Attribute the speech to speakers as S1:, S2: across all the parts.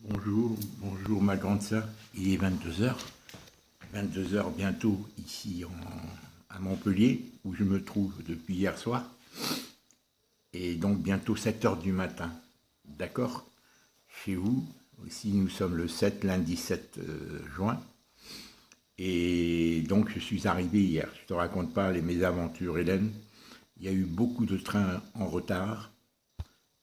S1: Bonjour ma grande sœur, il est 22 heures, 22 heures bientôt ici à Montpellier, où je me trouve depuis hier soir, et donc bientôt 7 heures du matin, d'accord? Chez vous, aussi nous sommes le 7, lundi 7 juin, et donc je suis arrivé hier, je te raconte pas les mésaventures Hélène, il y a eu beaucoup de trains en retard,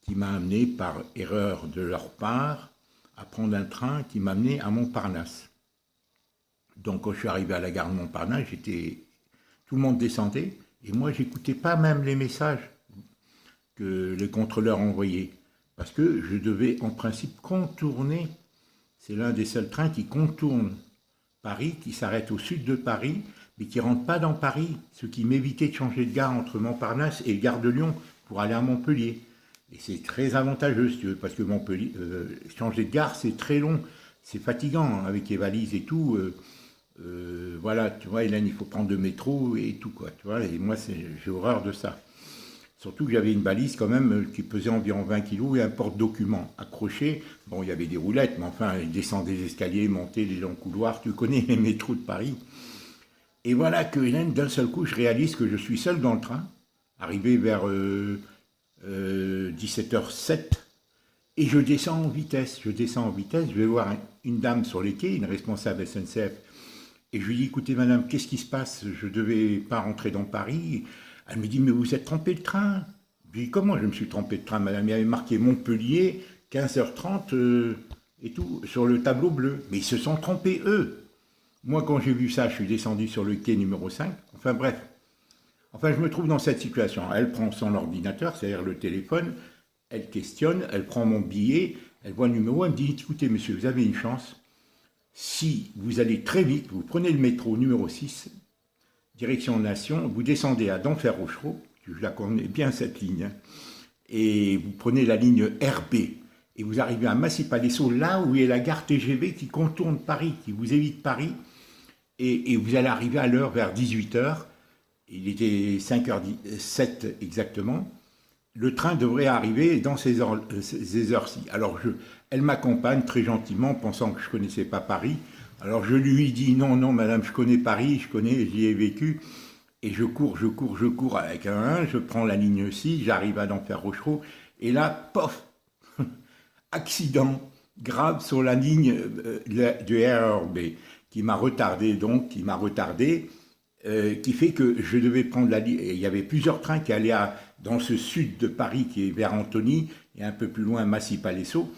S1: qui m'a amené par erreur de leur part à prendre un train qui m'a amené à Montparnasse. Donc quand je suis arrivé à la gare de Montparnasse, tout le monde descendait et moi j'écoutais pas même les messages que les contrôleurs envoyaient parce que je devais en principe contourner. C'est l'un des seuls trains qui contourne Paris, qui s'arrête au sud de Paris, mais qui ne rentre pas dans Paris, ce qui m'évitait de changer de gare entre Montparnasse et Gare de Lyon pour aller à Montpellier. Et c'est très avantageux, si tu veux, parce que Montpellier, changer de gare, c'est très long, c'est fatigant, hein, avec les valises et tout. Voilà, tu vois, Hélène, il faut prendre le métro et tout, quoi, tu vois, et moi, j'ai horreur de ça. Surtout que j'avais une valise quand même qui pesait environ 20 kilos et un porte-documents accroché. Bon, il y avait des roulettes, mais enfin, descendre des escaliers, monter les longs couloirs, tu connais les métros de Paris. Et voilà que, Hélène, d'un seul coup, je réalise que je suis seul dans le train, arrivé vers 17h07, et je descends en vitesse. Je vais voir une dame sur les quais, une responsable SNCF, et je lui dis, écoutez madame, qu'est-ce qui se passe? Je ne devais pas rentrer dans Paris. Elle me dit, mais vous êtes trompé de train. Je lui dis, comment je me suis trompé de train, madame? Il y avait marqué Montpellier, 15h30 et tout, sur le tableau bleu. Mais ils se sont trompés, eux. Moi, quand j'ai vu ça, je suis descendu sur le quai numéro 5. Enfin bref. Enfin, je me trouve dans cette situation. Elle prend son ordinateur, c'est-à-dire le téléphone, elle questionne, elle prend mon billet, elle voit le numéro, elle me dit, écoutez monsieur, vous avez une chance. Si vous allez très vite, vous prenez le métro numéro 6, direction Nation, vous descendez à Denfert-Rochereau, je la connais bien cette ligne, hein, et vous prenez la ligne RB, et vous arrivez à Massy-Palaiseau, là où est la gare TGV qui contourne Paris, qui vous évite Paris, et vous allez arriver à l'heure vers 18h, il était 5h07 exactement, le train devrait arriver dans ces heures-ci. Alors elle m'accompagne très gentiment, pensant que je ne connaissais pas Paris. Alors je lui dis, non, non, madame, je connais Paris, j'y ai vécu. Et je cours avec je prends la ligne 6, j'arrive à Denfert-Rochereau. Et là, pof, accident grave sur la ligne du RERB, qui m'a retardé, qui fait que je devais prendre la ligne. Il y avait plusieurs trains qui allaient dans ce sud de Paris, qui est vers Antony, et un peu plus loin, Massy-Palaiseau.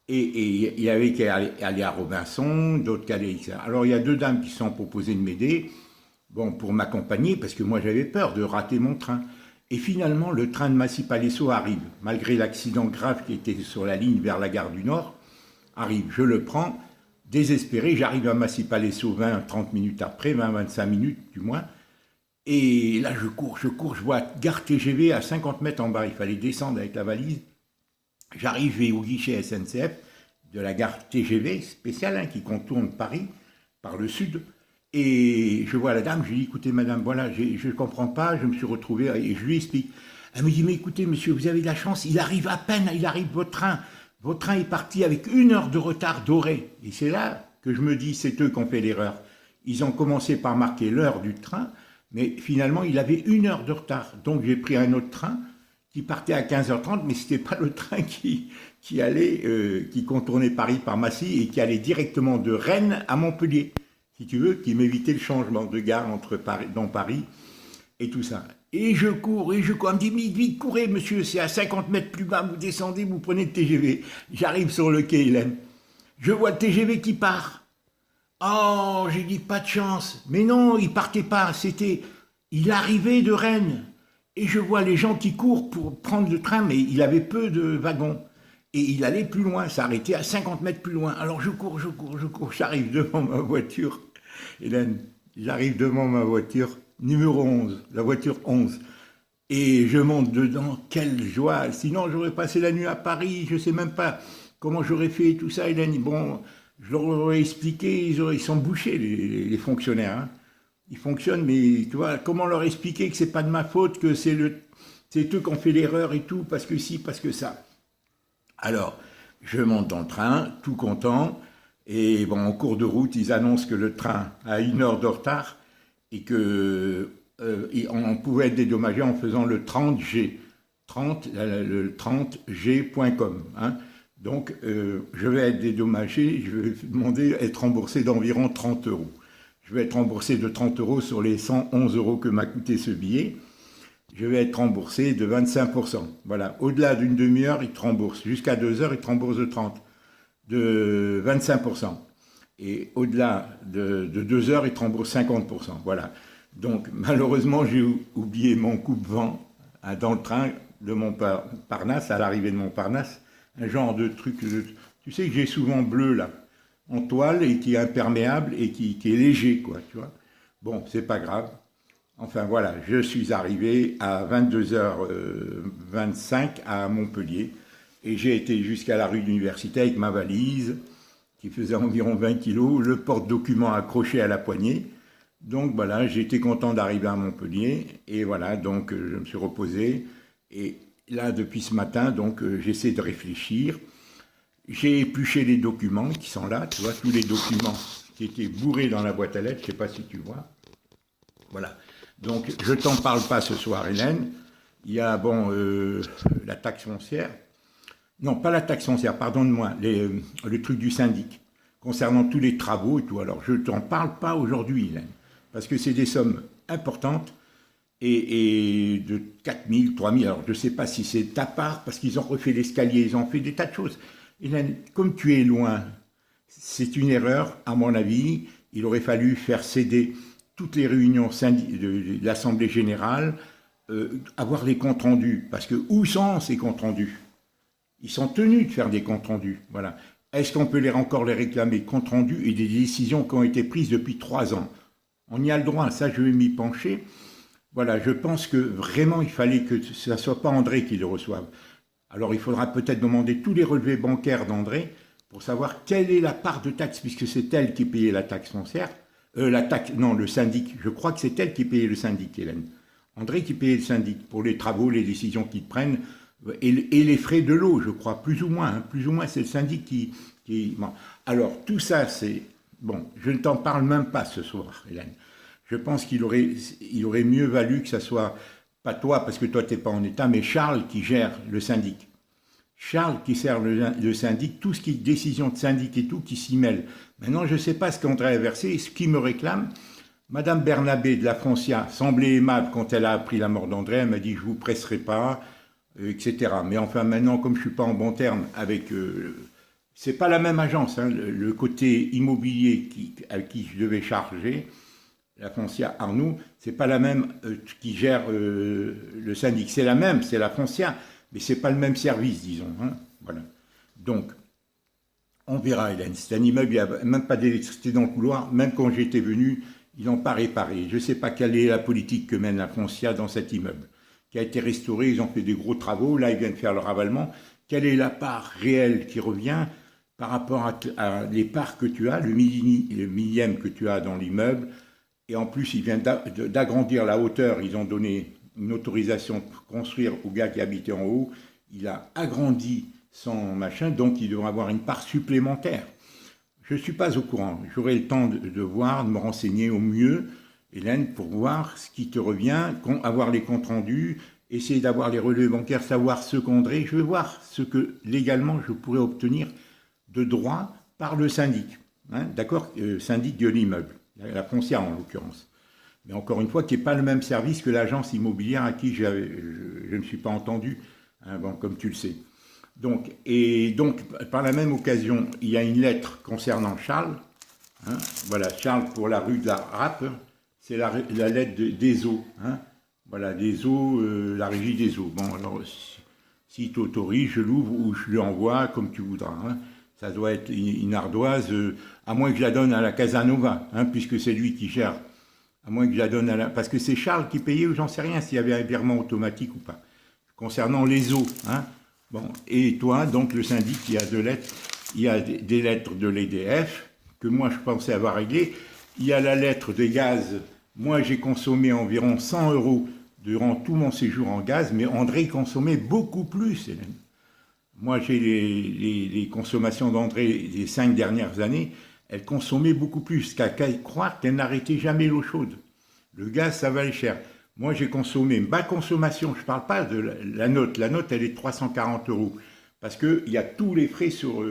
S1: Et il y avait qui allaient à Robinson, d'autres qui allaient... Alors il y a deux dames qui se sont proposées de m'aider, bon, pour m'accompagner, parce que moi j'avais peur de rater mon train. Et finalement, le train de Massy-Palaiseau arrive, malgré l'accident grave qui était sur la ligne vers la gare du Nord, arrive, je le prends, désespéré, j'arrive à Massy-Palaiseau 20-30 minutes après, 20-25 minutes du moins, et là je cours, je vois gare TGV à 50 mètres en bas, il fallait descendre avec la valise. J'arrive au guichet SNCF de la gare TGV spéciale, hein, qui contourne Paris par le sud, et je vois la dame, je lui dis, écoutez madame, voilà, je ne comprends pas, je me suis retrouvé, et je lui explique. Elle me dit, mais écoutez monsieur, vous avez de la chance, il arrive à peine, il arrive votre train est parti avec 1 heure de retard doré. Et c'est là que je me dis, c'est eux qui ont fait l'erreur. Ils ont commencé par marquer l'heure du train, mais finalement, il avait 1 heure de retard. Donc j'ai pris un autre train qui partait à 15h30, mais ce n'était pas le train qui contournait Paris par Massy et qui allait directement de Rennes à Montpellier, si tu veux, qui m'évitait le changement de gare dans Paris et tout ça. Et je cours, elle me dit, vite, courez monsieur, c'est à 50 mètres plus bas, vous descendez, vous prenez le TGV. J'arrive sur le quai, Hélène. Je vois le TGV qui part. Oh, j'ai dit, pas de chance. Mais non, il partait pas, il arrivait de Rennes. Et je vois les gens qui courent pour prendre le train, mais il avait peu de wagons. Et il allait plus loin, s'arrêtait à 50 mètres plus loin. Alors je cours, j'arrive devant ma voiture. Hélène, j'arrive devant ma voiture, numéro 11, la voiture 11. Et je monte dedans, quelle joie. Sinon, j'aurais passé la nuit à Paris, je ne sais même pas comment j'aurais fait tout ça, Hélène. Bon, je leur aurais expliqué, ils sont bouchés, les fonctionnaires. Hein. Ils fonctionnent, mais tu vois, comment leur expliquer que c'est pas de ma faute, que c'est eux qui ont fait l'erreur et tout, parce que si, parce que ça. Alors, Je monte dans le train, tout content. Et bon, en cours de route, ils annoncent que le train a 1 heure de retard et que on pouvait être dédommagé en faisant le 30G, 30, le 30G.com. Hein. Donc, je vais être dédommagé, je vais demander à être remboursé d'environ 30 euros. Je vais être remboursé de 30 euros sur les 111 euros que m'a coûté ce billet. Je vais être remboursé de 25%. Voilà, au-delà d'une demi-heure, ils te remboursent. Jusqu'à 2 heures, ils te remboursent de 25%. Et au-delà de 2 heures, ils te remboursent 50%. Voilà. Donc, malheureusement, j'ai oublié mon coupe-vent dans le train de Montparnasse, à l'arrivée de Montparnasse. Un genre de truc, tu sais que j'ai souvent bleu là, en toile et qui est imperméable et qui est léger, quoi, tu vois. Bon, c'est pas grave. Enfin voilà, je suis arrivé à 22h25 à Montpellier et j'ai été jusqu'à la rue de l'Université avec ma valise qui faisait environ 20 kilos, le porte-document accroché à la poignée. Donc voilà, j'ai été content d'arriver à Montpellier et voilà, donc je me suis reposé et là depuis ce matin, donc j'essaie de réfléchir. J'ai épluché les documents qui sont là, tu vois, tous les documents qui étaient bourrés dans la boîte à lettres, je ne sais pas si tu vois. Voilà. Donc, je ne t'en parle pas ce soir, Hélène. Il y a, bon, la taxe foncière. Non, pas la taxe foncière, pardonne-moi, le truc du syndic, concernant tous les travaux et tout. Alors, je ne t'en parle pas aujourd'hui, Hélène, parce que c'est des sommes importantes et de 4 000, 3 000. Alors, je ne sais pas si c'est ta part, parce qu'ils ont refait l'escalier, ils ont fait des tas de choses. Hélène, comme tu es loin, c'est une erreur, à mon avis. Il aurait fallu faire céder toutes les réunions de l'Assemblée générale, avoir les comptes rendus. Parce que où sont ces comptes rendus? Ils sont tenus de faire des comptes rendus. Voilà. Est-ce qu'on peut encore les réclamer, comptes rendus et des décisions qui ont été prises depuis 3 ans? On y a le droit, ça je vais m'y pencher. Voilà, je pense que vraiment il fallait que ce ne soit pas André qui le reçoive. Alors il faudra peut-être demander tous les relevés bancaires d'André pour savoir quelle est la part de taxe, puisque c'est elle qui payait la taxe foncière. Le syndic. Je crois que c'est elle qui payait le syndic, Hélène. André qui payait le syndic pour les travaux, les décisions qu'ils prennent et les frais de l'eau, je crois, plus ou moins. Hein, plus ou moins, c'est le syndic qui... Bon. Alors, tout ça, c'est... Bon, je ne t'en parle même pas ce soir, Hélène. Je pense qu'il aurait mieux valu que ça soit, pas toi, parce que toi, tu n'es pas en état, mais Charles qui gère le syndic. Charles qui sert le syndic, tout ce qui est décision de syndic et tout, qui s'y mêle. Maintenant, je ne sais pas ce qu'André a versé, ce qui me réclame. Madame Bernabé de la Foncia semblait aimable quand elle a appris la mort d'André, elle m'a dit « je ne vous presserai pas », etc. Mais enfin, maintenant, comme je ne suis pas en bon terme avec... c'est pas la même agence, hein, le côté immobilier à qui je devais charger, la Foncia Arnoux, c'est pas la même qui gère le syndic. C'est la même, c'est la Foncia, mais c'est pas le même service, disons. Hein, voilà. Donc, on verra, Hélène. C'est un immeuble, il n'y a même pas d'électricité dans le couloir. Même quand j'étais venu, ils n'ont pas réparé. Je ne sais pas quelle est la politique que mène la Foncia dans cet immeuble, qui a été restauré. Ils ont fait des gros travaux. Là, ils viennent faire le ravalement. Quelle est la part réelle qui revient par rapport à les parts que tu as, le millième que tu as dans l'immeuble? Et en plus, ils viennent d'agrandir la hauteur. Ils ont donné une autorisation pour construire au gars qui habitait en haut. Il a agrandi son machin, donc il devra avoir une part supplémentaire. Je ne suis pas au courant. J'aurai le temps de voir, de me renseigner au mieux, Hélène, pour voir ce qui te revient, avoir les comptes rendus, essayer d'avoir les relevés bancaires, savoir ce qu'André. Je vais voir ce que légalement je pourrais obtenir de droit par le syndic. Hein, d'accord, syndic de l'immeuble, la foncière en l'occurrence. Mais encore une fois, qui n'est pas le même service que l'agence immobilière à qui je ne me suis pas entendu, hein, bon, comme tu le sais. Donc, par la même occasion, il y a une lettre concernant Charles. Hein, voilà, Charles pour la rue de la Rappe, c'est la lettre des eaux. Hein, voilà, des eaux, la régie des eaux. Bon, alors, si tu autorises, je l'ouvre ou je l'envoie comme tu voudras. Hein. Ça doit être une ardoise, à moins que je la donne à la Casanova, hein, puisque c'est lui qui gère. À moins que je la donne à la... Parce que c'est Charles qui payait ou j'en sais rien s'il y avait un virement automatique ou pas. Concernant les eaux, hein. Bon, et toi, donc le syndic, il y a 2 lettres. Il y a des lettres de l'EDF, que moi je pensais avoir réglées. Il y a la lettre des gaz. Moi j'ai consommé environ 100 € durant tout mon séjour en gaz, mais André consommait beaucoup plus, Hélène. Moi, j'ai les consommations d'André des 5 dernières années, elle consommait beaucoup plus, qu'à croire qu'elle n'arrêtait jamais l'eau chaude. Le gaz, ça valait cher. Moi, j'ai consommé, ma consommation, je ne parle pas de la note, elle est de 340 euros, parce qu'il y a tous les frais sur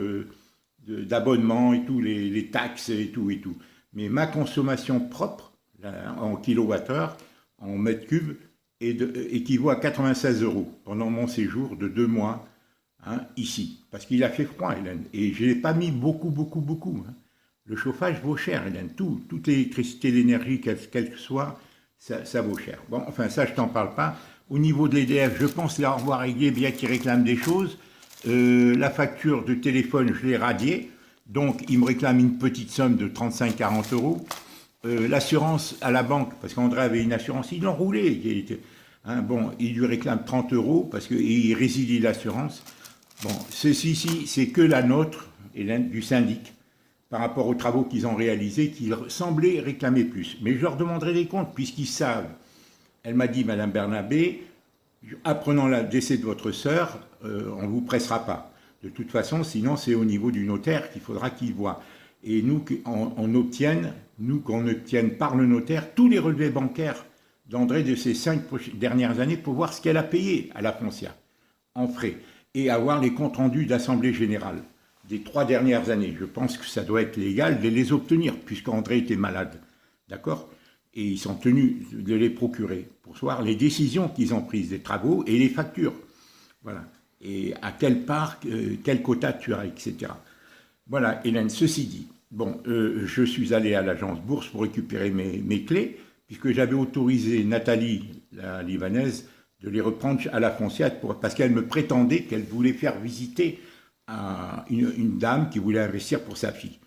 S1: d'abonnement et tout, les taxes et tout et tout. Mais ma consommation propre, là, en kilowattheure, en mètre cube, équivaut à 96 euros pendant mon séjour de 2 mois, hein, ici. Parce qu'il a fait froid, Hélène. Et je n'ai pas mis beaucoup, beaucoup, beaucoup, hein. Le chauffage vaut cher, Hélène. Toute l'électricité, l'énergie, quelle que soit, ça vaut cher. Bon, enfin, ça, je t'en parle pas. Au niveau de l'EDF, je pense l'avoir réglé, bien qu'ils réclament des choses. La facture de téléphone, je l'ai radiée. Donc, ils me réclament une petite somme de 35-40 euros. L'assurance à la banque, parce qu'André avait une assurance, ils l'ont roulé. Hein, bon, il lui réclame 30 euros parce qu'il résilie l'assurance. Bon, ceci-ci, c'est que la nôtre, Hélène, du syndic, par rapport aux travaux qu'ils ont réalisés, qu'ils semblaient réclamer plus. Mais je leur demanderai des comptes, puisqu'ils savent. Elle m'a dit, Madame Bernabé, apprenant le décès de votre sœur, on ne vous pressera pas. De toute façon, sinon, c'est au niveau du notaire qu'il faudra qu'il voie. Et nous, qu'on obtienne par le notaire tous les relevés bancaires d'André de ces 5 dernières années pour voir ce qu'elle a payé à la Foncia en frais et avoir les comptes rendus d'Assemblée Générale des 3 dernières années. Je pense que ça doit être légal de les obtenir puisqu'André était malade. D'accord? Et ils sont tenus de les procurer pour savoir les décisions qu'ils ont prises des travaux et les factures. Voilà. Et à quelle part, quel quota tu as, etc. Voilà, Hélène, ceci dit, bon, je suis allé à l'agence Bourse pour récupérer mes clés, puisque j'avais autorisé Nathalie, la Libanaise, de les reprendre à la Foncia, parce qu'elle me prétendait qu'elle voulait faire visiter à une dame qui voulait investir pour sa fille.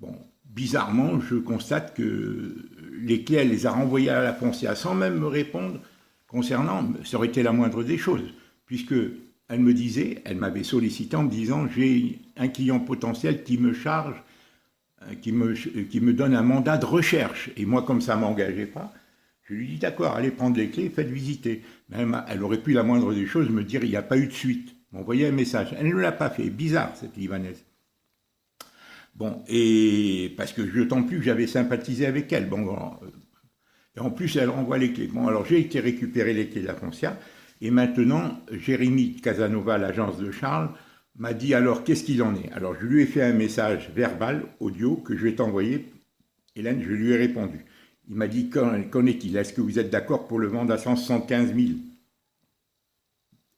S1: Bon, bizarrement, je constate que les clés, elle les a renvoyées à la Foncia sans même me répondre concernant, ça aurait été la moindre des choses, puisque elle me disait, elle m'avait sollicité en me disant, j'ai un client potentiel qui me charge, qui me donne un mandat de recherche. Et moi, comme ça ne m'engageait pas, je lui dis, d'accord, allez prendre les clés, faites visiter. Même, elle aurait pu, la moindre des choses, me dire, il n'y a pas eu de suite. M'envoyer un message. Elle ne l'a pas fait. Bizarre, cette Libanaise. Bon, et parce que d'autant plus que j'avais sympathisé avec elle. Bon, et en plus, elle renvoie les clés. Bon, alors j'ai été récupérer les clés de la Foncia. Et maintenant, Jérémy Casanova, l'agence de Charles, m'a dit alors qu'est-ce qu'il en est. Alors je lui ai fait un message verbal, audio, que je vais t'envoyer. Hélène, je lui ai répondu. Il m'a dit qu'en est-il? Est-ce que vous êtes d'accord pour le vendre à 175 000?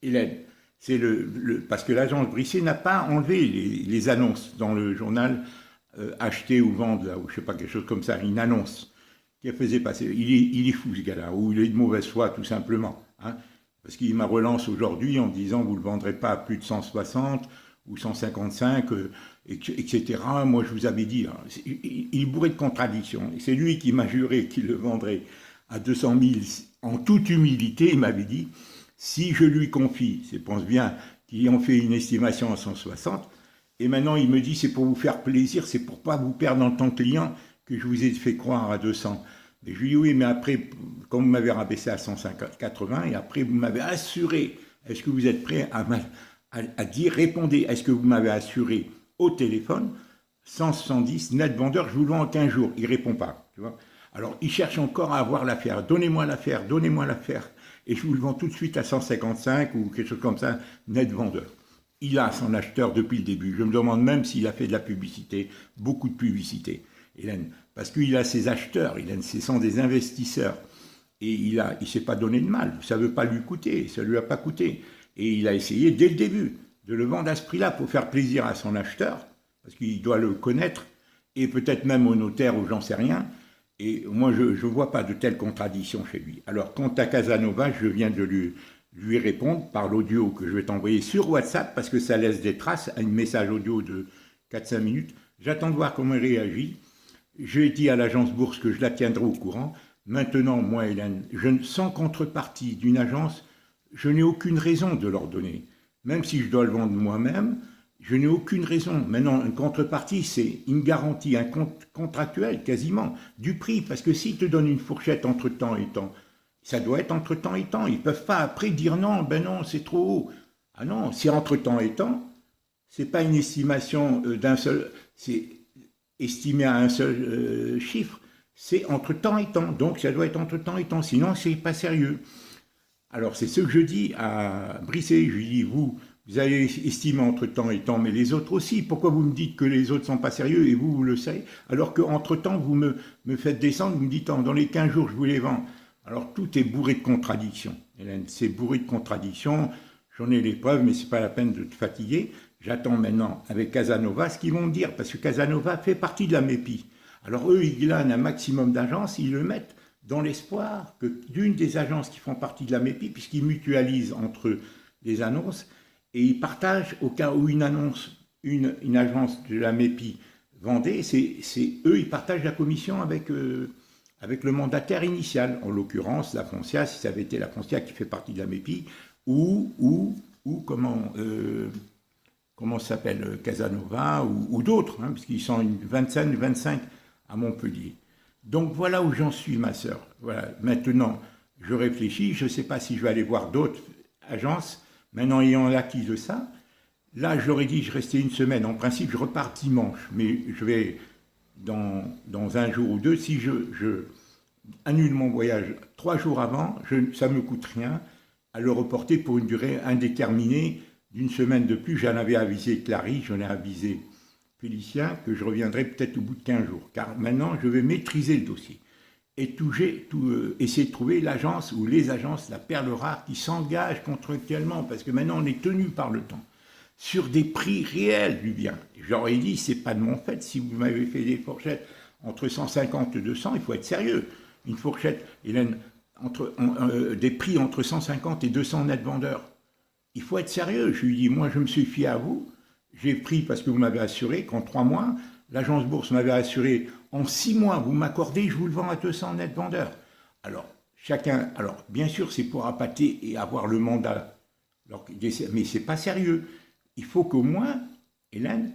S1: Hélène, c'est parce que l'agence Brisset n'a pas enlevé les annonces dans le journal acheter ou vendre, là, ou je sais pas, quelque chose comme ça, une annonce qui faisait passer. Il est fou ce gars-là, ou il est de mauvaise foi tout simplement. Hein. Parce qu'il m'a relancé aujourd'hui en me disant vous ne le vendrez pas à plus de 160 ou 155, etc. Moi, je vous avais dit, hein, il est bourré de contradictions. Et c'est lui qui m'a juré qu'il le vendrait à 200 000 en toute humilité. Il m'avait dit, si je lui confie, je pense bien qu'ils ont fait une estimation à 160, et maintenant il me dit, c'est pour vous faire plaisir, c'est pour pas vous perdre en tant que client que je vous ai fait croire à 200. Et je lui dis oui, mais après, comme vous m'avez rabaissé à 180, et après vous m'avez assuré, est-ce que vous êtes prêt à dire, répondez, est-ce que vous m'avez assuré au téléphone, 170 net vendeur, je vous le vends en 15 jours. Il ne répond pas, tu vois. Alors, il cherche encore à avoir l'affaire. Donnez-moi l'affaire, donnez-moi l'affaire. Et je vous le vends tout de suite à 155 ou quelque chose comme ça, net vendeur. Il a son acheteur depuis le début. Je me demande même s'il a fait de la publicité, beaucoup de publicité, Hélène. Parce qu'il a ses acheteurs, Hélène, ce sont des investisseurs. Et il ne s'est pas donné de mal. Ça ne veut pas lui coûter, ça ne lui a pas coûté. Et il a essayé dès le début de le vendre à ce prix-là pour faire plaisir à son acheteur, parce qu'il doit le connaître, et peut-être même au notaire ou j'en sais rien. Et moi, je ne vois pas de telles contradictions chez lui. Alors, quant à Casanova, je viens de lui répondre par l'audio que je vais t'envoyer sur WhatsApp, parce que ça laisse des traces, un message audio de 4-5 minutes. J'attends de voir comment il réagit. J'ai dit à l'agence Bourse que je la tiendrai au courant. Maintenant, moi, Hélène, sans contrepartie d'une agence, je n'ai aucune raison de leur donner. Même si je dois le vendre moi-même, je n'ai aucune raison. Maintenant, une contrepartie, c'est une garantie, un compte contractuel quasiment, du prix. Parce que s'ils te donnent une fourchette entre temps et temps, ça doit être entre temps et temps. Ils ne peuvent pas après dire non, ben non, c'est trop haut. Ah non, si entre temps et temps, c'est pas une estimation d'un seul, c'est estimé à un seul chiffre, c'est entre temps et temps. Donc ça doit être entre temps et temps, sinon c'est pas sérieux. Alors c'est ce que je dis à Brisset, je lui dis, vous avez estimé entre temps et temps, mais les autres aussi, pourquoi vous me dites que les autres sont pas sérieux et vous le savez, alors qu'entre temps vous me faites descendre, vous me dites, dans les 15 jours je vous les vends. Alors tout est bourré de contradictions, Hélène, c'est bourré de contradictions, j'en ai les preuves, mais c'est pas la peine de te fatiguer. J'attends maintenant avec Casanova ce qu'ils vont me dire, parce que Casanova fait partie de la MEPI. Alors eux, ils glanent un maximum d'agences, ils le mettent dans l'espoir que d'une des agences qui font partie de la MEPI, puisqu'ils mutualisent entre eux les annonces, et ils partagent au cas où une annonce, une agence de la MEPI vendait, c'est eux, ils partagent la commission avec le mandataire initial, en l'occurrence la Foncia, si ça avait été la Foncia qui fait partie de la MEPI, ou comment s'appelle, Casanova, ou d'autres, hein, puisqu'ils sont une 25 à Montpellier. Donc voilà où j'en suis, ma sœur. Voilà. Maintenant, je réfléchis, je ne sais pas si je vais aller voir d'autres agences, maintenant ayant acquis de ça. Là, je leur ai dit, je restais une semaine. En principe, je repars dimanche, mais je vais, dans un jour ou deux, si je annule mon voyage 3 jours avant, ça ne me coûte rien à le reporter pour une durée indéterminée d'une semaine de plus. J'en avais avisé Clarisse, j'en ai avisé Félicien, que je reviendrai peut-être au bout de 15 jours. Car maintenant, je vais maîtriser le dossier et essayer de trouver l'agence ou les agences, la perle rare, qui s'engagent contractuellement, parce que maintenant, on est tenu par le temps, sur des prix réels du bien. J'aurais dit, c'est pas de mon fait, si vous m'avez fait des fourchettes entre 150 et 200, il faut être sérieux. Une fourchette, Hélène, des prix entre 150 et 200 net vendeurs. Il faut être sérieux. Je lui dis, moi, je me suis fié à vous. J'ai pris parce que vous m'avez assuré qu'en 3 mois, l'agence bourse m'avait assuré en 6 mois, vous m'accordez, je vous le vends à 200 net vendeurs. Alors, bien sûr, c'est pour appâter et avoir le mandat. Mais c'est pas sérieux. Il faut qu'au moins, Hélène,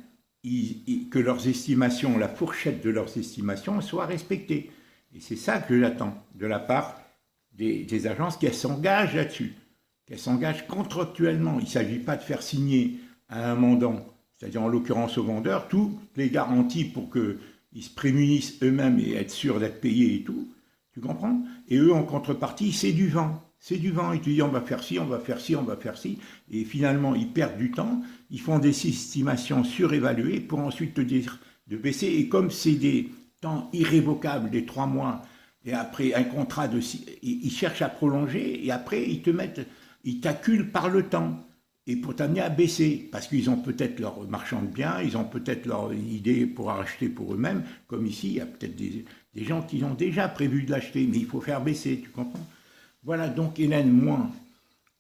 S1: que leurs estimations, la fourchette de leurs estimations soit respectée. Et c'est ça que j'attends de la part des agences qu'elles s'engagent là-dessus, qu'elles s'engagent contractuellement. Il ne s'agit pas de faire signer à un mandant, c'est-à-dire en l'occurrence au vendeur, toutes les garanties pour qu'ils se prémunissent eux-mêmes et être sûrs d'être payés et tout. Tu comprends? Et eux, en contrepartie, c'est du vent. C'est du vent. Ils te disent on va faire ci, on va faire ci, on va faire ci. Et finalement, ils perdent du temps. Ils font des estimations surévaluées pour ensuite te dire de baisser. Et comme c'est des temps irrévocables, des 3 mois, et après un contrat ils cherchent à prolonger, et après ils t'acculent par le temps, et pour t'amener à baisser, parce qu'ils ont peut-être leur marchand de biens, ils ont peut-être leur idée pour acheter pour eux-mêmes, comme ici, il y a peut-être des gens qui ont déjà prévu de l'acheter, mais il faut faire baisser, tu comprends? Voilà, donc Hélène, moi,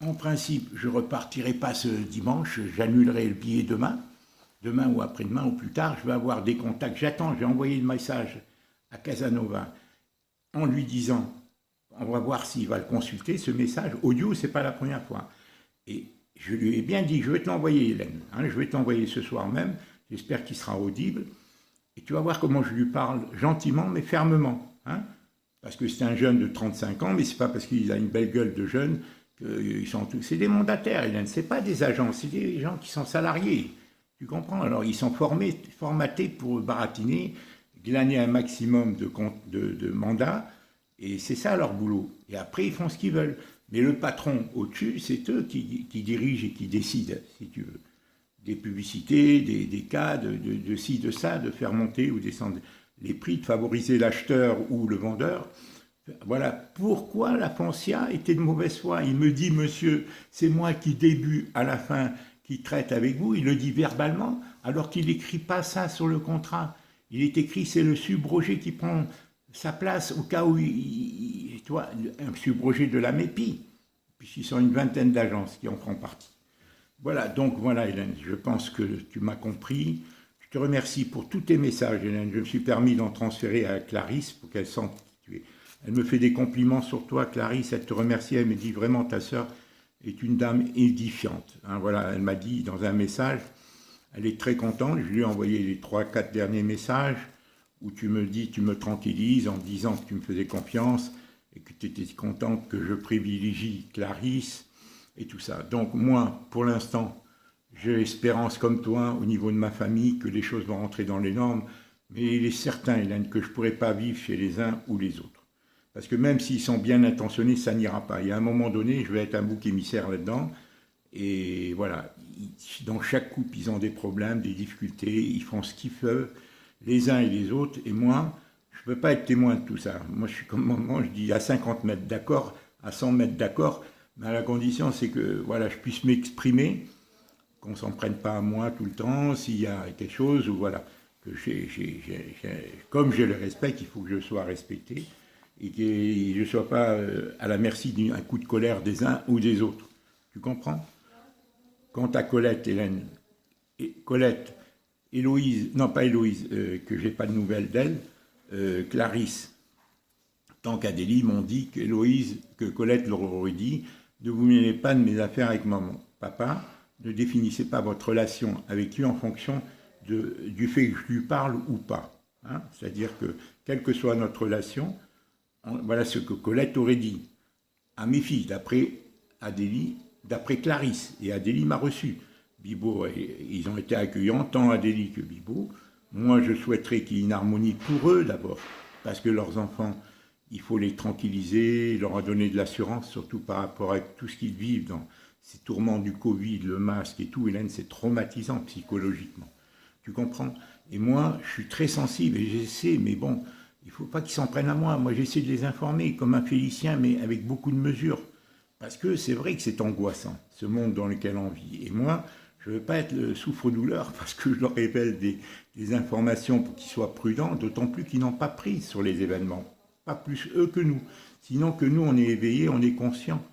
S1: en principe, je ne repartirai pas ce dimanche, j'annulerai le billet demain ou après-demain ou plus tard, je vais avoir des contacts. J'attends, j'ai envoyé le message à Casanova en lui disant, on va voir s'il va le consulter, ce message audio, c'est pas la première fois. Et je lui ai bien dit, je vais te l'envoyer Hélène, hein, je vais te l'envoyer ce soir même, j'espère qu'il sera audible, et tu vas voir comment je lui parle gentiment mais fermement, hein, parce que c'est un jeune de 35 ans, mais c'est pas parce qu'il a une belle gueule de jeune qu'ils sont tous, c'est des mandataires Hélène, c'est pas des agents, c'est des gens qui sont salariés. Tu comprends? Alors, ils sont formatés pour baratiner, glaner un maximum de mandats, et c'est ça leur boulot. Et après, ils font ce qu'ils veulent. Mais le patron au-dessus, c'est eux qui dirigent et qui décident, si tu veux. Des publicités, des cas, de ci, de ça, de faire monter ou descendre les prix, de favoriser l'acheteur ou le vendeur. Voilà pourquoi la Foncia était de mauvaise foi. Il me dit, monsieur, c'est moi qui, début à la fin, qui traite avec vous, il le dit verbalement, alors qu'il n'écrit pas ça sur le contrat. Il est écrit, c'est le subrogé qui prend sa place au cas où, toi, un subrogé de la MEPI, puisqu'ils sont une vingtaine d'agences qui en font partie. Voilà, donc voilà Hélène, je pense que tu m'as compris. Je te remercie pour tous tes messages Hélène, je me suis permis d'en transférer à Clarisse pour qu'elle sente qui tu es. Elle me fait des compliments sur toi Clarisse, elle te remercie, elle me dit vraiment ta sœur est une dame édifiante. Hein, voilà, elle m'a dit dans un message, elle est très contente, je lui ai envoyé les 3-4 derniers messages où tu me dis, tu me tranquillises en disant que tu me faisais confiance et que tu étais contente que je privilégie Clarisse et tout ça. Donc moi, pour l'instant, j'ai l'espérance comme toi, au niveau de ma famille, que les choses vont rentrer dans les normes, mais il est certain, Hélène, que je ne pourrai pas vivre chez les uns ou les autres. Parce que même s'ils sont bien intentionnés, ça n'ira pas. Il y a un moment donné, je vais être un bouc émissaire là-dedans, et voilà, dans chaque couple, ils ont des problèmes, des difficultés, ils font ce qu'ils peuvent, les uns et les autres, et moi, je ne peux pas être témoin de tout ça. Moi, je suis comme maman, je dis à 50 mètres d'accord, à 100 mètres d'accord, mais à la condition, c'est que voilà, je puisse m'exprimer, qu'on ne s'en prenne pas à moi tout le temps, s'il y a quelque chose, ou voilà, que comme je le respecte, il faut que je sois respecté, et que je ne sois pas à la merci d'un coup de colère des uns ou des autres. Tu comprends? Quant à Colette, Hélène, Colette, Héloïse, non pas Héloïse, que j'ai pas de nouvelles d'elle, Clarisse, tant qu'Adélie m'ont dit qu'Héloïse, que Colette leur aurait dit, ne vous mêlez pas de mes affaires avec maman. Papa, ne définissez pas votre relation avec lui en fonction du fait que je lui parle ou pas. Hein. C'est-à-dire que, quelle que soit notre relation, voilà ce que Colette aurait dit à mes filles, d'après Adélie, d'après Clarisse, et Adélie m'a reçu. Bibo, ils ont été accueillants, tant Adélie que Bibo. Moi, je souhaiterais qu'il y ait une harmonie pour eux d'abord, parce que leurs enfants, il faut les tranquilliser, leur donner de l'assurance, surtout par rapport à tout ce qu'ils vivent dans ces tourments du Covid, le masque et tout. Hélène, c'est traumatisant psychologiquement. Tu comprends? Et moi, je suis très sensible et j'essaie, mais bon, il ne faut pas qu'ils s'en prennent à moi. Moi, j'essaie de les informer comme un Félicien, mais avec beaucoup de mesures. Parce que c'est vrai que c'est angoissant, ce monde dans lequel on vit. Et moi, je ne veux pas être le souffre-douleur parce que je leur révèle des informations pour qu'ils soient prudents, d'autant plus qu'ils n'ont pas prise sur les événements. Pas plus eux que nous. Sinon que nous, on est éveillés, on est conscients.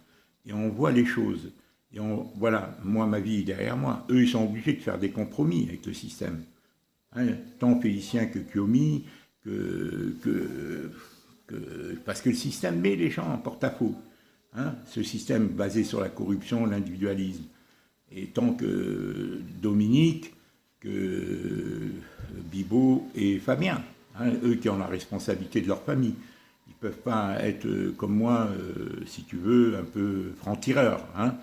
S1: Et on voit les choses. Et voilà, moi, ma vie est derrière moi. Eux, ils sont obligés de faire des compromis avec le système. Hein, tant Félicien que Kiomi, parce que le système met les gens en porte-à-faux. Hein, ce système basé sur la corruption, l'individualisme. Et tant que Dominique, que Bibo et Fabien, hein, eux qui ont la responsabilité de leur famille. Ils ne peuvent pas être comme moi, si tu veux, un peu franc-tireur. Hein.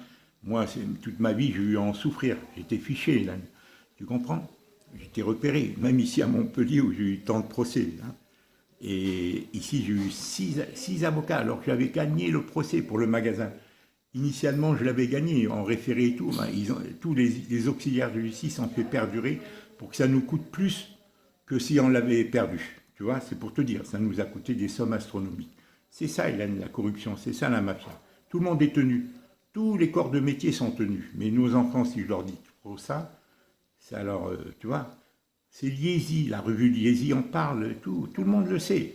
S1: Moi, toute ma vie, j'ai eu à en souffrir. J'étais fiché, là. Tu comprends? J'étais repéré, même ici à Montpellier où j'ai eu tant de procès. Hein. Et ici, j'ai eu six avocats, alors que j'avais gagné le procès pour le magasin. Initialement, je l'avais gagné en référé et tout. Ben, tous les auxiliaires de justice ont fait perdurer pour que ça nous coûte plus que si on l'avait perdu. Tu vois, c'est pour te dire, ça nous a coûté des sommes astronomiques. C'est ça, Hélène, la corruption, c'est ça la mafia. Tout le monde est tenu. Tous les corps de métier sont tenus. Mais nos enfants, si je leur dis trop ça, c'est alors, tu vois, c'est Liesi, la revue Liesi en parle, tout le monde le sait.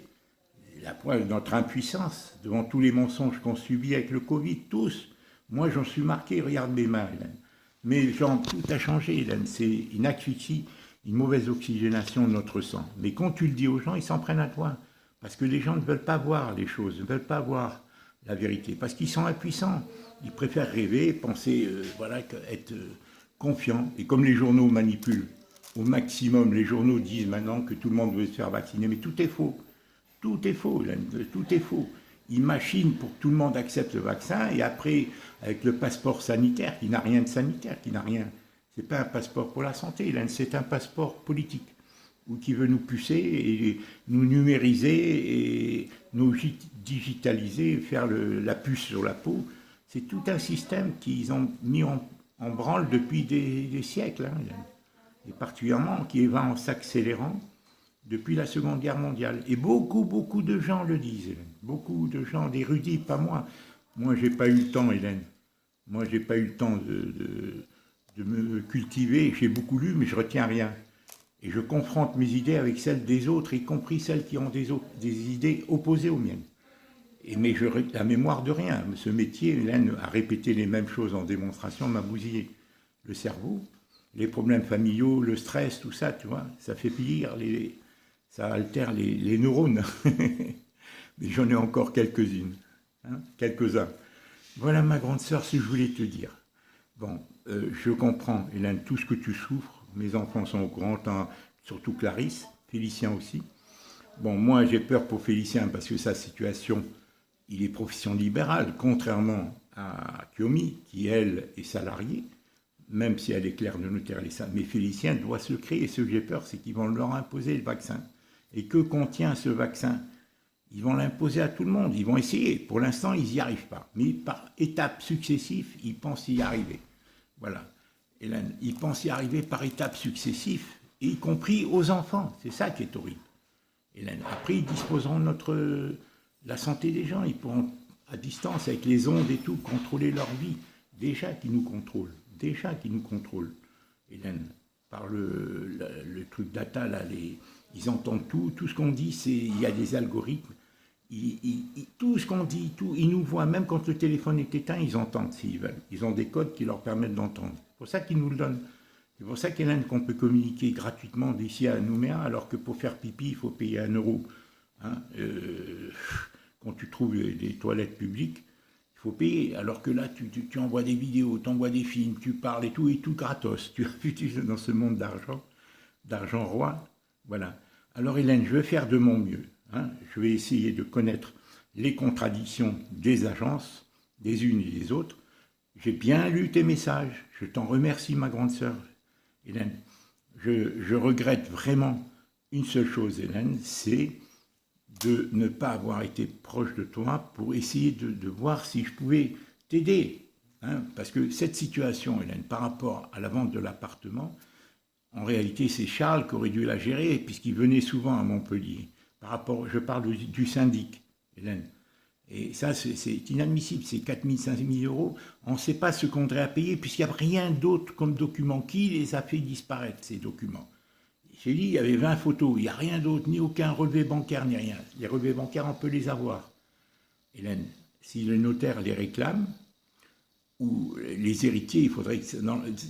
S1: La preuve de notre impuissance devant tous les mensonges qu'on subit avec le Covid, tous. Moi, j'en suis marqué, regarde mes mains, Hélène. Mais genre, tout a changé, Hélène. C'est une asphyxie, une mauvaise oxygénation de notre sang. Mais quand tu le dis aux gens, ils s'en prennent à toi. Parce que les gens ne veulent pas voir les choses, ne veulent pas voir la vérité. Parce qu'ils sont impuissants. Ils préfèrent rêver, penser, voilà, être confiants. Et comme les journaux manipulent au maximum, les journaux disent maintenant que tout le monde veut se faire vacciner. Mais tout est faux. Tout est faux, Hélène, tout est faux. Ils machinent pour que tout le monde accepte le vaccin et après, avec le passeport sanitaire, qui n'a rien de sanitaire, qui n'a rien. C'est pas un passeport pour la santé, Hélène, c'est un passeport politique, ou qui veut nous pucer et nous numériser et nous digitaliser, faire la puce sur la peau. C'est tout un système qu'ils ont mis en branle depuis des siècles, hein, Hélène. Et particulièrement qui va en s'accélérant depuis la Seconde Guerre mondiale. Et beaucoup de gens le disent, Hélène. Beaucoup de gens, d'érudits, pas moi. Moi, j'ai pas eu le temps, Hélène. Moi, j'ai pas eu le temps de me cultiver. J'ai beaucoup lu, mais je retiens rien. Et je confronte mes idées avec celles des autres, y compris celles qui ont des idées opposées aux miennes. Mais la mémoire de rien. Ce métier, Hélène, à répéter les mêmes choses en démonstration, m'a bousillé. Le cerveau, les problèmes familiaux, le stress, tout ça, tu vois, ça fait pire, ça altère les neurones. Mais j'en ai encore quelques-unes, hein, quelques-uns. Voilà, ma grande sœur, ce que je voulais te dire. Bon, je comprends, Hélène, tout ce que tu souffres. Mes enfants sont au courant, surtout Clarisse, Félicien aussi. Bon, moi, j'ai peur pour Félicien parce que sa situation, il est profession libérale, contrairement à Kiomi, qui elle est salariée, même si elle est clerc de notaire, mais Félicien doit se le créer. Et ce que j'ai peur, c'est qu'ils vont leur imposer le vaccin. Et que contient ce vaccin? Ils vont l'imposer à tout le monde, ils vont essayer. Pour l'instant, ils n'y arrivent pas. Mais par étapes successives, ils pensent y arriver. Voilà. Hélène, ils pensent y arriver par étapes successives, y compris aux enfants. C'est ça qui est horrible. Hélène, après, ils disposeront de la santé des gens. Ils pourront, à distance, avec les ondes et tout, contrôler leur vie. Déjà qu'ils nous contrôlent. Déjà qu'ils nous contrôlent. Hélène, par le truc data, là, ils entendent tout. Tout ce qu'on dit, il y a des algorithmes. Tout ce qu'on dit, ils nous voient, même quand le téléphone est éteint, ils entendent s'ils veulent. Ils ont des codes qui leur permettent d'entendre. C'est pour ça qu'ils nous le donnent. C'est pour ça, qu'Hélène, qu'on peut communiquer gratuitement d'ici à Nouméa, alors que pour faire pipi, il faut payer 1 euro. Hein, quand tu trouves des toilettes publiques, il faut payer. Alors que là, tu envoies des vidéos, tu envoies des films, tu parles et tout gratos. Tu es dans ce monde d'argent roi. Voilà. Alors Hélène, je vais faire de mon mieux. Hein, je vais essayer de connaître les contradictions des agences, des unes et des autres. J'ai bien lu tes messages. Je t'en remercie, ma grande sœur. Hélène, je regrette vraiment une seule chose, Hélène, c'est de ne pas avoir été proche de toi pour essayer de voir si je pouvais t'aider. Hein, parce que cette situation, Hélène, par rapport à la vente de l'appartement, en réalité, c'est Charles qui aurait dû la gérer, puisqu'il venait souvent à Montpellier. Je parle du syndic, Hélène. Et ça, c'est inadmissible, c'est 4 000, 5 000 euros. On ne sait pas ce qu'on devrait payer, puisqu'il n'y a rien d'autre comme document. Qui les a fait disparaître, ces documents? J'ai dit, il y avait 20 photos, il n'y a rien d'autre, ni aucun relevé bancaire, ni rien. Les relevés bancaires, on peut les avoir. Hélène, si le notaire les réclame, ou les héritiers, il faudrait que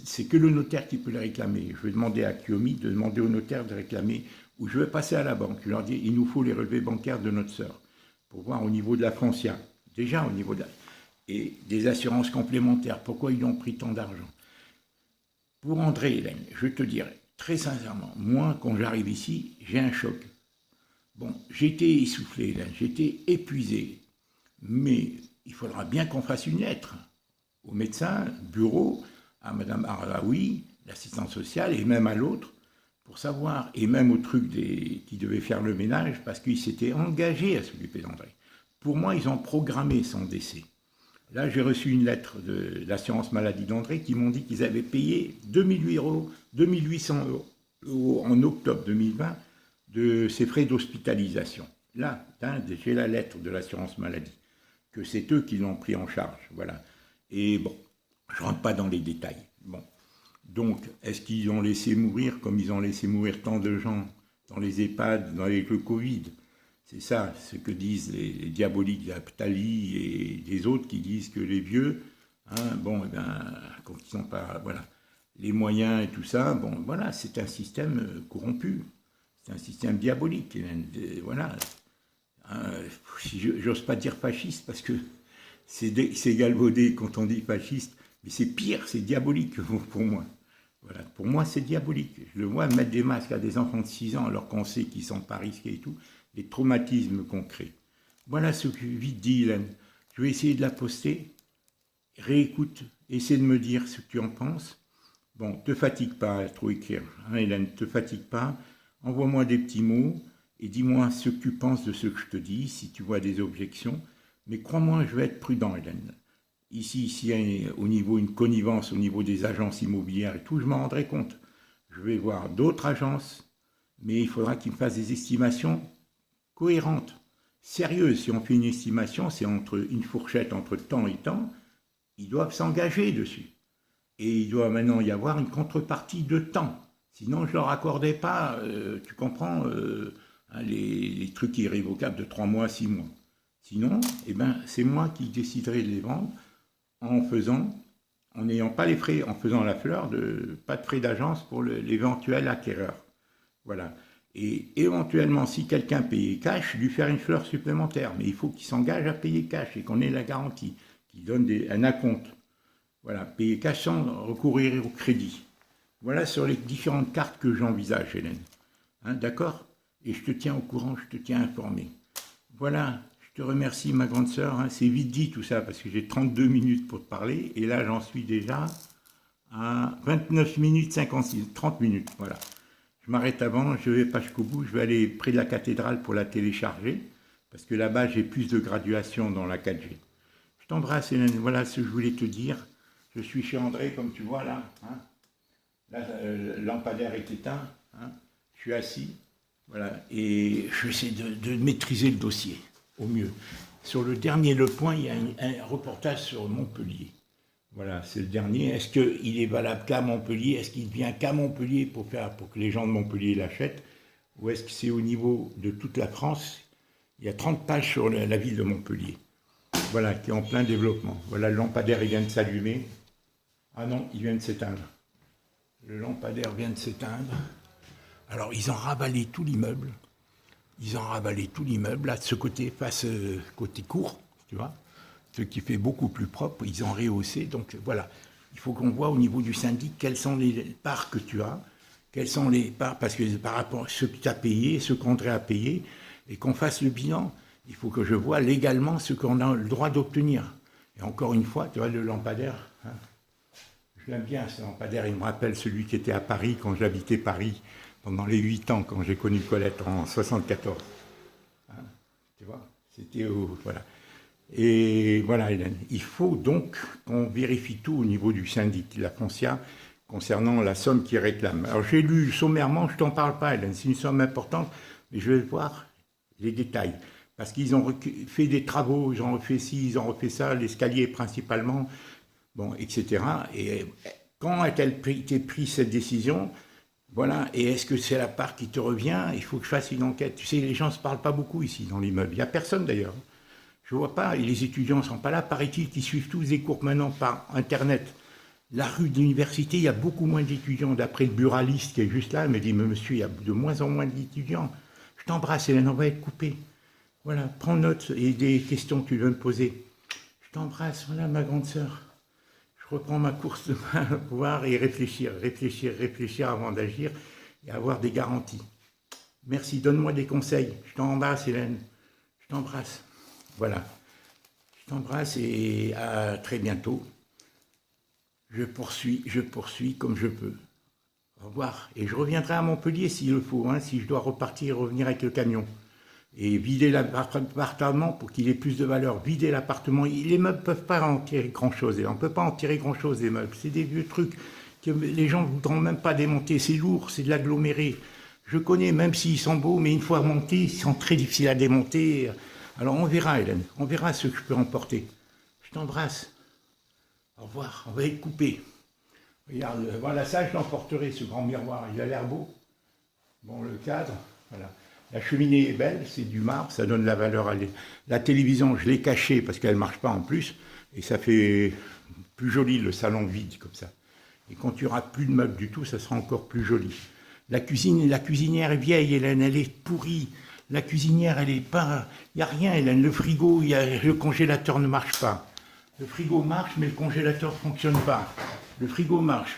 S1: c'est que le notaire qui peut les réclamer. Je vais demander à Kiomi de demander au notaire de réclamer, ou je vais passer à la banque. Je leur dis, il nous faut les relevés bancaires de notre sœur, pour voir au niveau de la foncière, déjà au niveau et des assurances complémentaires, pourquoi ils ont pris tant d'argent. Pour André, Hélène, je te dirais, très sincèrement, moi, quand j'arrive ici, j'ai un choc. Bon, j'étais essoufflé, Hélène, j'étais épuisé, mais il faudra bien qu'on fasse une lettre au médecin, bureau, à Madame Arlaoui, l'assistante sociale, et même à l'autre, pour savoir, et même au truc qui devait faire le ménage, parce qu'ils s'étaient engagés à s'occuper d'André. Pour moi, ils ont programmé son décès. Là, j'ai reçu une lettre de l'assurance maladie d'André qui m'ont dit qu'ils avaient payé 2800 euros en octobre 2020 de ses frais d'hospitalisation. Là, j'ai la lettre de l'assurance maladie, que c'est eux qui l'ont pris en charge. Voilà. Et bon, je ne rentre pas dans les détails. Bon. Donc, est-ce qu'ils ont laissé mourir comme ils ont laissé mourir tant de gens dans les EHPAD, avec le Covid? C'est ça, ce que disent les diaboliques d'Aptali et des autres qui disent que les vieux, hein, bon, eh ben, quand ils n'ont pas, voilà, les moyens et tout ça, bon, voilà, c'est un système corrompu, c'est un système diabolique, voilà. Hein, j'ose pas dire fasciste parce que c'est galvaudé quand on dit fasciste, mais c'est pire, c'est diabolique pour moi. Voilà, pour moi, c'est diabolique. Je le vois mettre des masques à des enfants de 6 ans alors qu'on sait qu'ils ne sont pas risqués et tout, les traumatismes qu'on crée. Voilà ce que je vite dit, Hélène. Je vais essayer de la poster. Réécoute, essaie de me dire ce que tu en penses. Bon, te fatigue pas à trop écrire, hein, Hélène, te fatigue pas. Envoie-moi des petits mots et dis-moi ce que tu penses de ce que je te dis, si tu vois des objections. Mais crois-moi, je vais être prudent, Hélène. Ici, au niveau une connivence, au niveau des agences immobilières et tout, je m'en rendrai compte. Je vais voir d'autres agences, mais il faudra qu'ils me fassent des estimations cohérentes, sérieuses. Si on fait une estimation, c'est une fourchette entre temps et temps, ils doivent s'engager dessus. Et il doit maintenant y avoir une contrepartie de temps. Sinon, je ne leur accordais pas, tu comprends, les trucs irrévocables de 3 mois, 6 mois. Sinon, eh ben, c'est moi qui déciderai de les vendre en n'ayant pas les frais, en faisant la fleur, pas de frais d'agence pour l'éventuel acquéreur. Voilà. Et éventuellement, si quelqu'un payait cash, lui faire une fleur supplémentaire. Mais il faut qu'il s'engage à payer cash et qu'on ait la garantie, qu'il donne un acompte. Voilà, payer cash sans recourir au crédit. Voilà sur les différentes cartes que j'envisage, Hélène. Hein, d'accord? Et je te tiens au courant, je te tiens informé. Voilà, Je te remercie, ma grande sœur. Hein. C'est vite dit tout ça, parce que j'ai 32 minutes pour te parler. Et là, j'en suis déjà à 29 minutes 56, 30 minutes. Voilà. Je m'arrête avant, je ne vais pas jusqu'au bout. Je vais aller près de la cathédrale pour la télécharger. Parce que là-bas, j'ai plus de graduation dans la 4G. Je t'embrasse, Hélène. Voilà ce que je voulais te dire. Je suis chez André, comme tu vois là. Hein. Là, le lampadaire est éteint. Hein. Je suis assis. Voilà. Et je vais essayer de maîtriser le dossier au mieux. Sur le dernier Le Point, il y a un reportage sur Montpellier. Voilà, c'est le dernier. Est-ce qu'il est valable qu'à Montpellier? Est-ce qu'il vient qu'à Montpellier pour que les gens de Montpellier l'achètent? Ou est-ce que c'est au niveau de toute la France? Il y a 30 pages sur la ville de Montpellier. Voilà, qui est en plein développement. Voilà, le lampadaire, il vient de s'allumer. Ah non, il vient de s'éteindre. Le lampadaire vient de s'éteindre. Alors, ils ont ravalé tout l'immeuble. Ils ont ravalé tout l'immeuble, là, de ce côté, face côté cour, tu vois, ce qui fait beaucoup plus propre. Ils ont rehaussé, donc voilà. Il faut qu'on voit au niveau du syndic quelles sont les parts que tu as, quelles sont les parts, parce que par rapport à ce que tu as payé, ce qu'André a payé, et qu'on fasse le bilan. Il faut que je vois légalement ce qu'on a le droit d'obtenir. Et encore une fois, tu vois, le lampadaire, hein, je l'aime bien, ce lampadaire, il me rappelle celui qui était à Paris, quand j'habitais Paris, pendant les 8 ans, quand j'ai connu Colette en 74. Hein, tu vois, c'était voilà. Et voilà, Hélène, il faut donc qu'on vérifie tout au niveau du syndic, la Foncia, concernant la somme qu'ils réclament. Alors j'ai lu sommairement, je ne t'en parle pas, Hélène, c'est une somme importante, mais je vais voir les détails. Parce qu'ils ont fait des travaux, ils ont refait ci, ils ont refait ça, l'escalier principalement, bon, etc. Et quand a-t-elle été prise cette décision? Voilà, et est-ce que c'est la part qui te revient? Il faut que je fasse une enquête. Tu sais, les gens ne se parlent pas beaucoup ici dans l'immeuble. Il n'y a personne d'ailleurs. Je ne vois pas, et les étudiants ne sont pas là. Paraît-il qu'ils suivent tous des cours maintenant par Internet. La rue de l'université, il y a beaucoup moins d'étudiants. D'après le buraliste qui est juste là, il me dit, mais monsieur, il y a de moins en moins d'étudiants. Je t'embrasse, Hélène, on va être coupé. Voilà, prends note et des questions que tu veux me poser. Je t'embrasse, voilà ma grande sœur. Je reprends ma course de main à pouvoir et réfléchir avant d'agir et avoir des garanties. Merci, donne-moi des conseils. Je t'embrasse, Hélène. Je t'embrasse. Voilà. Je t'embrasse et à très bientôt. Je poursuis comme je peux. Au revoir. Et je reviendrai à Montpellier s'il le faut, hein, si je dois repartir et revenir avec le camion. Et vider l'appartement pour qu'il ait plus de valeur. Vider l'appartement. Les meubles ne peuvent pas en tirer grand-chose. On ne peut pas en tirer grand-chose des meubles. C'est des vieux trucs que les gens ne voudront même pas démonter. C'est lourd, c'est de l'aggloméré. Je connais, même s'ils sont beaux, mais une fois montés, ils sont très difficiles à démonter. Alors on verra, Hélène. On verra ce que je peux emporter. Je t'embrasse. Au revoir. On va être coupé. Regarde, voilà ça, je l'emporterai, ce grand miroir. Il a l'air beau. Bon, le cadre, voilà. La cheminée est belle, c'est du marbre, ça donne la valeur à la télévision. Je l'ai cachée parce qu'elle ne marche pas en plus. Et ça fait plus joli le salon vide comme ça. Et quand tu n'auras plus de meubles du tout, ça sera encore plus joli. La cuisinière est vieille, Hélène, elle est pourrie. La cuisinière, elle est pas... Il n'y a rien, Hélène. Le frigo, le congélateur ne marche pas. Le frigo marche, mais le congélateur ne fonctionne pas. Le frigo marche.